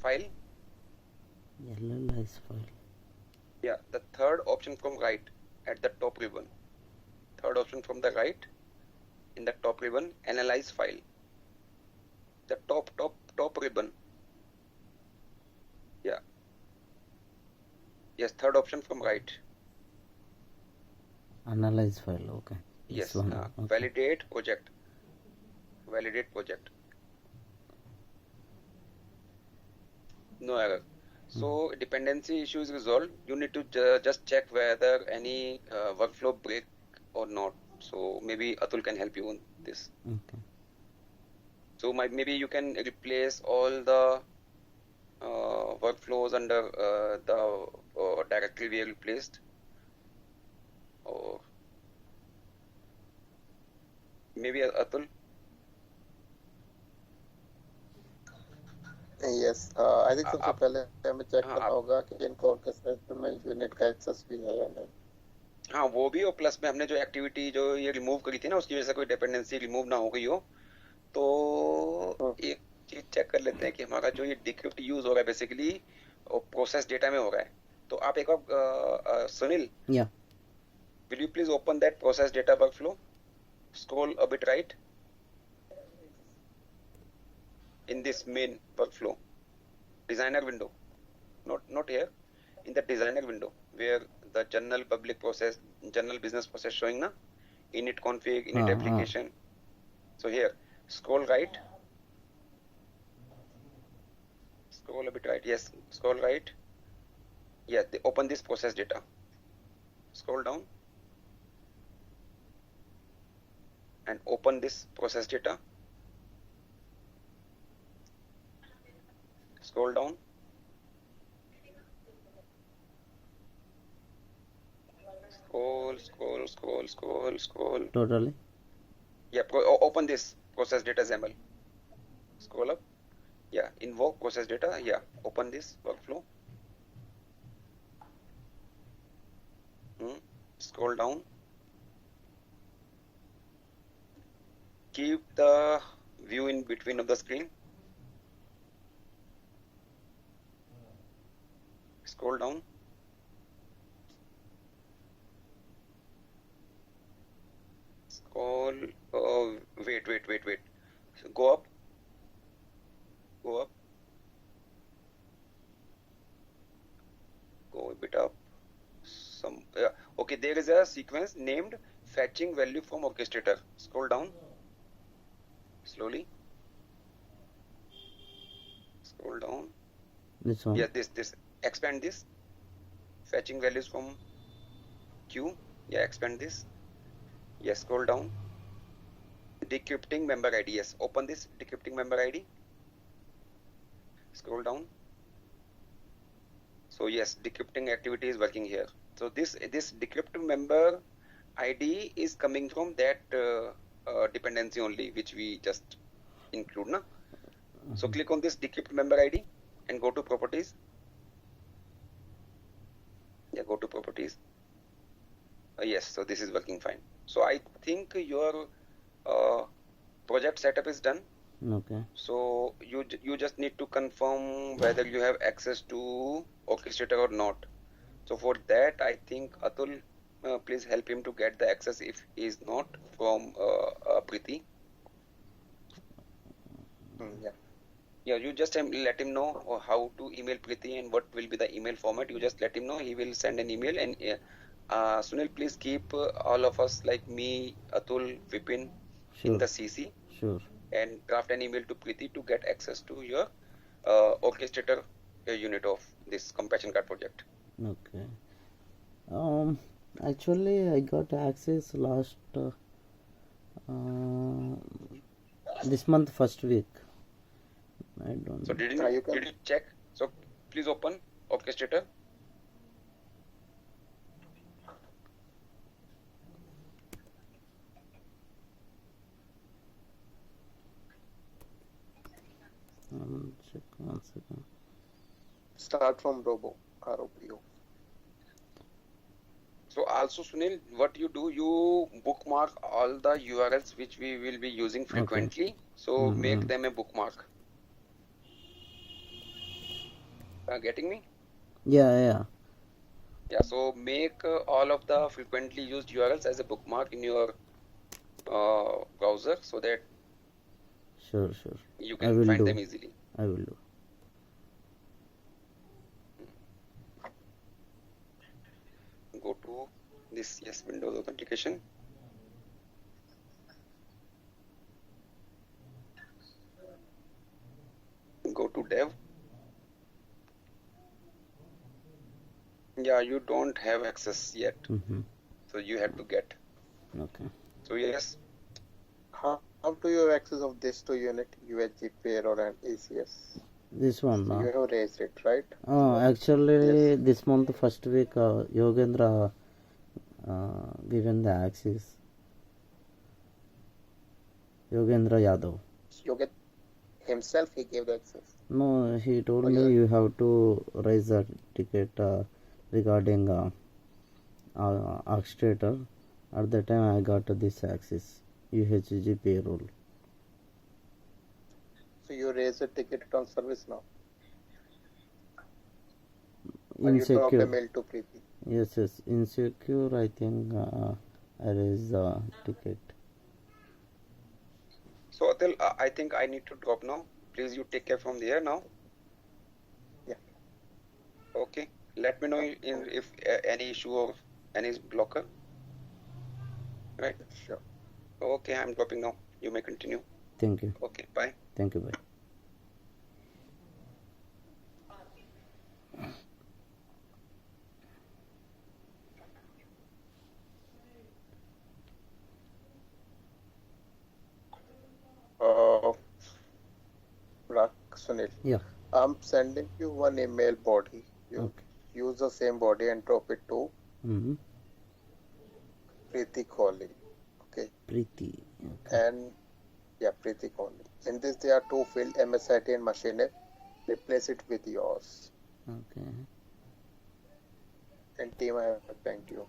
file. LLIs file. Yeah, the third option from right at the top ribbon. Third option from the right in the top ribbon, analyze file. The top ribbon. Yeah. Yes, third option from right. Analyze file. Okay. Yes. This one. Okay. Validate project. Validate project. No error. So dependency issue is resolved. You need to just check whether any workflow break or not. So maybe Atul can help you on this. Okay. So maybe you can replace all the workflows under the directory we replaced, or maybe Atul. Yes, I think सबसे आप पहले हमें check हाँ करना आप होगा कि इनको ऑर्केस्ट्रेटर में यूनिट का एक्सेस भी है या नहीं। हाँ वो भी, और प्लस में हमने जो एक्टिविटी जो ये रिमूव करी थी ना, उसकी वजह से कोई डिपेंडेंसी रिमूव ना हो गई हो, तो एक चीज चेक कर लेते हैं कि हमारा जो ये डिक्रिप्ट यूज हो रहा है बेसिकली प्रोसेस डेटा में हो रहा है। तो आप एक बार Sunil, Yeah. will you please open that process data workflow? Scroll a bit right in this main workflow designer window, not here, in the designer window where the general public process, general business process showing na, init config, init application. So here scroll right, scroll a bit right. Yes, scroll right. Yeah, they open this process data, scroll down and open this process data. Scroll down. Scroll. Totally. Yeah, open this process data XAML. Scroll up. Yeah, invoke process data. Yeah, open this workflow. Scroll down. Keep the view in between of the screen. Scroll down. Scroll. Wait. So go up. Go a bit up. Okay, there is a sequence named fetching value from orchestrator. Scroll down slowly. Scroll down. This one. Yeah, this. Expand this. Fetching values from queue. Yeah, expand this. Yes, scroll down. Decrypting member ID. Yes, open this decrypting member ID. Scroll down. So yes, decrypting activity is working here. So this decrypt member ID is coming from that dependency only, which we just include, na? So click on this decrypt member ID and go to properties. Yeah, go to properties. Yes, so this is working fine. So I think your project setup is done. Okay. So you just need to confirm whether you have access to orchestrator or not. So for that, I think Atul, please help him to get the access if he is not from Preeti. Yeah, you just let him know how to email Preeti and what will be the email format. You just let him know. He will send an email. And Sunil, please keep all of us, like me, Atul, Vipin, in the CC. Sure. And draft an email to Preeti to get access to your orchestrator unit of this compassion card project. Okay. Actually, I got access last this month first week. I don't. So did you check? So please open orchestrator. Check one second. Start from Robo, ROBO. So also Sunil, what you do, you bookmark all the URLs which we will be using frequently. Okay. So make them a bookmark. Getting me? Yeah. Yeah, so make all of the frequently used URLs as a bookmark in your browser so that Sure. you I can will find do. them easily. I will do. Go to this, yes, Windows authentication. Go to dev. Yeah, you don't have access yet, Mm-hmm. so you have to get. Okay. So yes, How do you have access of this to unit, UHG, payroll, and ACS? This one. So you have raised it, right? Actually, Yes. this month first week, Yogendra given the access. Yogendra Yadav. Yogesh himself, he gave the access. No, he told Oh, me yeah. you have to raise a ticket regarding Orchestrator. At that time, I got this access. UHG payroll. So you raised a ticket on service now. And you dropped a Insecure. mail to Preeti. Yes. Insecure, I think I raised the ticket. so Atul, I think I need to drop now. Please, you take care from there now. Yeah. Okay. Let me know if any issue or any blocker. Right. Sure. Okay, I'm dropping now. You may continue. Thank you. Okay, bye. Thank you. Bye. Sunil. Yeah. I'm sending you one email body. You Okay. use the same body and drop it to Mm-hmm. Preeti Kohli. Okay. Preeti. Okay. And yeah, Preeti Kohli. In this, there are two fields, MSIT and machine. Replace it with yours. Okay. And team, I have thanked you.